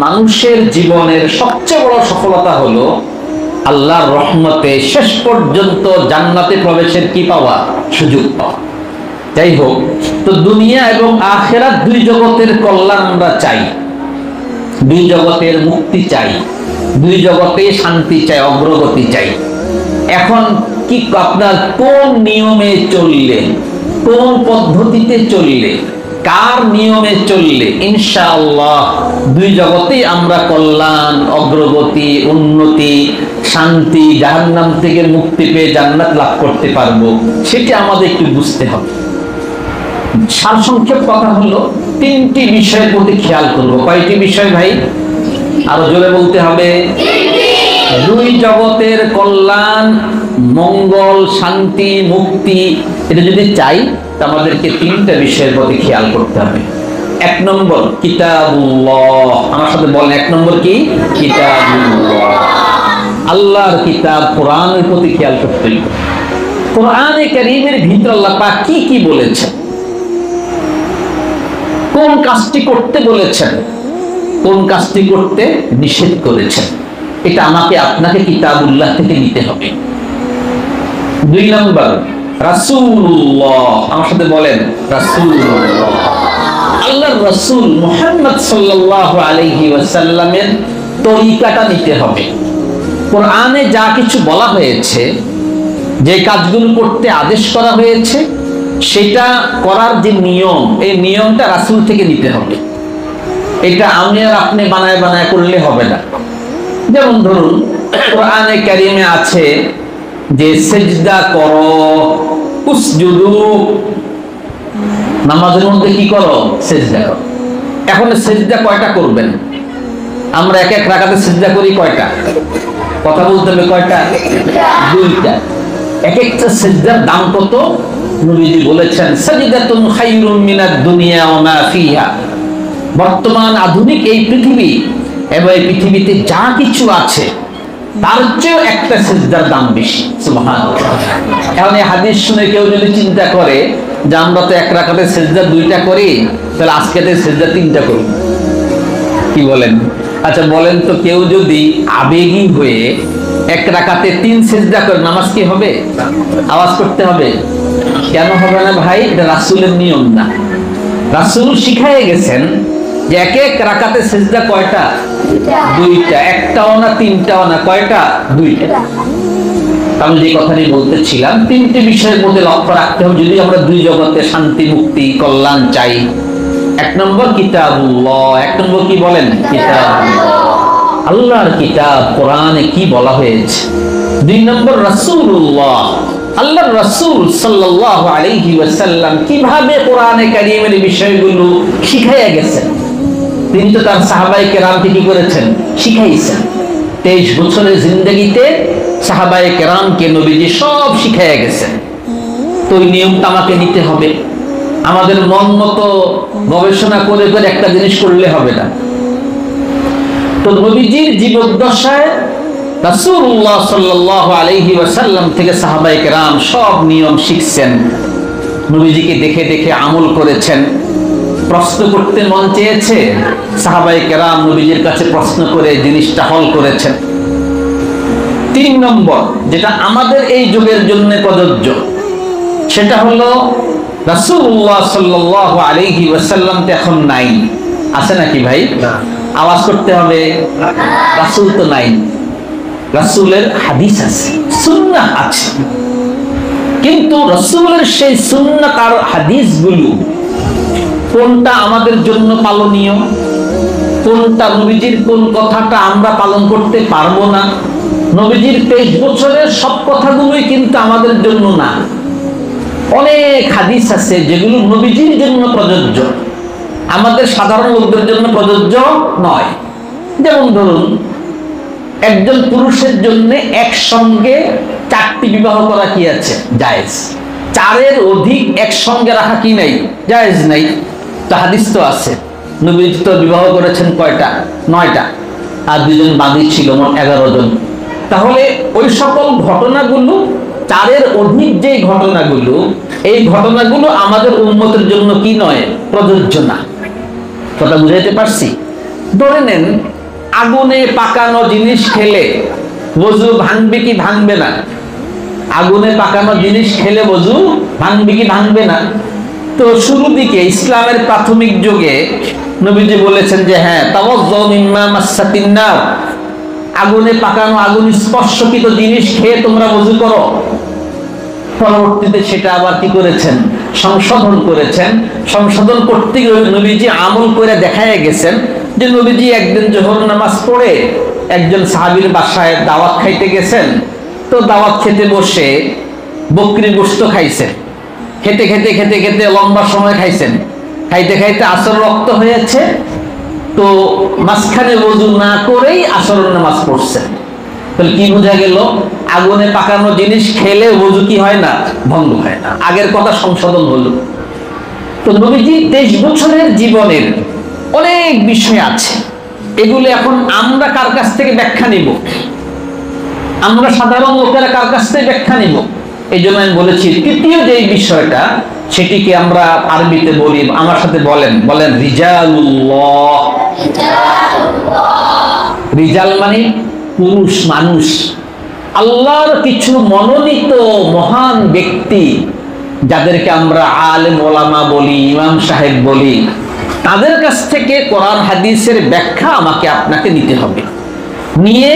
মানুষের জীবনের সবচেয়ে বড় সফলতা হলো আল্লাহর রহমতে শেষ পর্যন্ত জান্নাতে প্রবেশের কি পাওয়া, সুযোগ পাওয়া। যাই হোক, তো দুনিয়া এবং আখিরাত দুই জগতের কল্যাণ আমরা চাই, দুই জগতের মুক্তি চাই, দুই জগতে শান্তি চাই, অগ্রগতি চাই। এখন কি আপনার কোন নিয়মে চললে, কোন পদ্ধতিতে চললে, কার নিয়মে চললে ইনশাআল্লাহ দুই জগতেই আমরা কল্যাণ, অগ্রগতি, উন্নতি, শান্তি, জাহান্নাম থেকে মুক্তি পেয়ে জান্নাত লাভ করতে পারবো, সেটা আমাদের একটু বুঝতে হবে। সারসংক্ষেপ কথা হলো, তিনটি বিষয়ের প্রতি খেয়াল করবো। কয়টি বিষয় ভাই? আরো জোরে বলতে হবে। দুই জগতের কল্যাণ, মঙ্গল, শান্তি, মুক্তি, এটা যদি চাই তা আমাদেরকে তিনটা বিষয়ের প্রতি খেয়াল করতে হবে। এক নম্বর কিতাবুল্লাহ, আমার সাথে বলেন, এক নম্বর কি? কিতাবুল্লাহ, আল্লাহর কিতাব কোরআনের প্রতি খেয়াল করতে হবে। কোরআনে কারীমের ভিতর আল্লাহ পাক কি কি বলেছেন, কোন কাজটি করতে বলেছেন, কোন কাজটি করতে নিষেধ করেছেন, এটা আমাকে আপনাকে কিতাবুল্লাহ থেকে নিতে হবে। দুই নম্বর রাসূলুল্লাহ, আমার সাথে বলেন রাসূলুল্লাহ, আল্লাহর রাসূল মুহাম্মদ সাল্লাল্লাহু আলাইহি ওয়াসাল্লামের তরিকাটা নিতে হবে। কোরআনে যা কিছু বলা হয়েছে, যে কাজগুলো করতে আদেশ করা হয়েছে, সেটা করার যে নিয়ম, এই নিয়মটা রাসূল থেকে নিতে হবে। এটা আমি আর আপনি বানায় বানায় করলে হবে না। যেমন ধরুন, কোরআনে কারীমে আছে যে সিজদা করো, উসজুদু, নামাজের মধ্যে কি করো? সিজদা করো। এখন সিজদা কয়টা করবেন? আমরা এক এক রাকাতে সিজদা করি কয়টা? কথা বলতে হবে, কয়টা? দুইটা। এক একটা সিজদার দাম কত? নবীজি বলেছেন সাজদাতুন খায়রুম মিনাদ দুনিয়া ওয়া মা ফিহা। বর্তমান আধুনিক এই পৃথিবী এবং এই পৃথিবীতে যা কিছু আছে তার চেয়েও একটা সিজদার দাম বেশি। সুবহানাল্লাহ। এখন এই হাদিস শুনে কেউ যদি চিন্তা করে যে আমরা তো এক রাকাতে সিজদা দুইটা করি, তাহলে আজকে তো সিজদা তিনটা করি, কি বলেন? আচ্ছা বলেন তো, কেউ যদি আবেগী হয়ে এক রাকাতে তিন সিজদা করে, নামাজ কি হবে? আওয়াজ করতে হবে। কেন হবে না ভাই? এটা রাসূলের নিয়ম না। রাসূল শিখাইয়ে গেছেন যে এক এক রাকাতে সিজদা কয়টা? দুইটা। একটাও না, তিনটাও না, কয়টা? দুইটা। আমি যে কথাটি বলতেছিলাম, তিনটি বিষয়ের মধ্যে লক্ষ্য রাখতে হবে যদি আমরা দুই জগতে শান্তি, মুক্তি, কল্যাণ চাই। এক নম্বর কিতাবুল্লাহ। এক নম্বর কি বলেন? কিতাবুল্লাহ, আল্লাহর কিতাব, কোরআনে কি বলা হয়েছে। দুই নম্বর রাসূলুল্লাহ, আল্লাহর রাসূল সাল্লাল্লাহু আলাইহি ওয়াসাল্লাম কিভাবে কোরআনে কারীমের বিষয়গুলো শিখাইয়া গেছেন। তিনি তো তার সাহাবায়ে কেরামকে কি করেছেন? শিখাইছেন। 23 বছরের জিন্দেগিতে সাহাবায়ে কেরামকে নবীজি সব শিখাইয়া গেছেন। তো ওই নিয়মটা আমাকে নিতে হবে। আমাদের মন মতো গবেষণা করে করে একটা জিনিস করলে হবে না। তো নবীজির জীবদ্দশায় রাসূলুল্লাহ সাল্লাল্লাহু আলাইহি ওয়াসাল্লাম থেকে সাহাবায়ে কেরাম সব নিয়ম শিখছেন, নবীজিকে দেখে দেখে আমল করেছেন। প্রশ্ন করতে মন চেয়েছে, সাহাবায়ে কেরাম নবীজির কাছে প্রশ্ন করে জিনিসটা হল করেছেন। তিন নম্বর, যেটা আমাদের এই যুগের জন্য প্রযোজ্য, সেটা হলো রাসূলুল্লাহ সাল্লাল্লাহু আলাইহি ওয়াসাল্লাম তো এখন নাই, আছে নাকি ভাই? আওয়াজ করতে হবে। রাসূল তো নাই, রাসূলের হাদিস আছে, সুন্নাহ আছে, কিন্তু রাসূলের সেই সুন্নাহ আর হাদিসগুলো কোনটা আমাদের জন্য পালনীয়, কোনটা নবীজির কোন কথাটা আমরা পালন করতে পারবো না। নবীজির 23 বছরের সব কথাগুলোই কিন্তু আমাদের জন্য না। অনেক হাদিস আছে যেগুলো নবীজির জন্য প্রযোজ্য, আমাদের সাধারণ লোকদের জন্য প্রযোজ্য নয়। যেমন ধরুন, একজন পুরুষের জন্য একসঙ্গে 4টি বিবাহ করা কি আছে? জায়েজ। 4-এর অধিক একসঙ্গে রাখা কি নাই? জায়েজ নাই। তো হাদিস তো আছে, নবীজি তো বিবাহ করেছেন কয়টা? 9টা, আর 2জন বাদী ছিল, মোট 11 জন। তাহলে ওই সকল ঘটনাগুলো, 4-এর অধিক যে ঘটনাগুলো, এই ঘটনাগুলো আমাদের উম্মতের জন্য কি নয়? প্রযোজ্য না। কথা বুঝাইতে পারছি? ধরে নেন আগুনে পাকানো জিনিস খেলে ওযু ভাঙবে কি ভাঙবে না? আগুনে পাকানো জিনিস খেলে ওযু ভাঙবে কি ভাঙবে না? তো শুরুর দিকে ইসলামের প্রাথমিক যুগে নবীজি বলেছেন যে হ্যাঁ, তাওয়াজ্জাউ মিম্মা মাসসাতিন নার, আগুনে পাকানো আগুন স্পর্শকৃত জিনিস খেয়ে তোমরা ওযু করো। পরবর্তীতে সেটা আবার কি করেছেন? সংশোধন করেছেন। সংশোধন করতে গিয়ে নবীজি আমল করে দেখায় গেছেন যে নবীজি একদিন যোহর নামাজ পড়ে একজন সাহাবীর বাসায় দাওয়াত খাইতে গেছেন। তো দাওয়াত খেতে বসে বকরির গোশত খাইছেন। খেতে খেতে খেতে খেতে লম্বা সময় খাইছেন। খাইতে খাইতে আসর রক্ত হয়েছে। তো মাঝখানে ওযু না করেই আসরের নামাজ পড়ছেন। তাহলে কি বোঝা গেল? আগুনে পাকানো জিনিস খেলে ওযু কি হয় না? ভঙ্গ হয় না। আগের কথা সংশোধন হলো। তো নবীজি 23 বছরের জীবনের অনেক বিষয় আছে, এগুলো এখন আমরা কার কাছ থেকে ব্যাখ্যা নিব? আমরা সাধারণ লোকেরা কার কাছ থেকে ব্যাখ্যা নিব? এই জন্য আমি বলেছি তৃতীয় যে বিষয়টা, সেটিকে আমরা আরবিতে বলি, আমার সাথে বলেন রিজালুল্লাহ। রিজাল মানে পুরুষ, মানুষ। আল্লাহর কিছু মনোনীত মহান ব্যক্তি, যাদেরকে আমরা আলেম ওলামা বলি, ইমাম সাহেব বলি, তাদের কাছ থেকে কোরআন হাদিসের ব্যাখ্যা আমাকে আপনাকে নিতে হবে। নিয়ে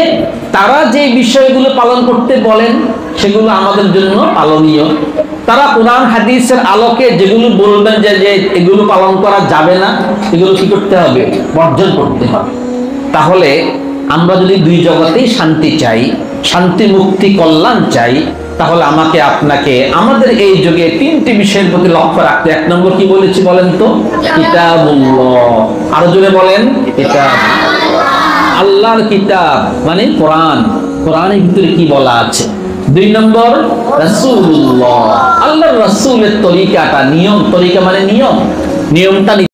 তারা যে বিষয়গুলো পালন করতে বলেন সেগুলো আমাদের জন্য পালনীয়। তারা কোরআন হাদিসের আলোকে যেগুলো বলবেন যে এগুলো পালন করা যাবে না, এগুলো কি করতে হবে? বর্জন করতে হবে। তাহলে আমরা যদি দুই জগতেই শান্তি চাই, শান্তি মুক্তি কল্যাণ চাই, তাহলে আমাকে আপনাকে আমাদের এই যুগে তিনটি বিষয়ের প্রতি লক্ষ্য রাখতে। এক নম্বর কি বলেছি বলেন তো? কিতাবুল্লাহ। আরো জোরে বলেন, কিতাব। আল্লাহর কিতাব মানে কোরআন, কোরআনের ভিতরে কি বলা আছে। দুই নম্বর রাসূলুল্লাহ, আল্লাহর রাসূলের তরিকাটা, নিয়ম। তরিকা মানে নিয়ম, নিয়মটা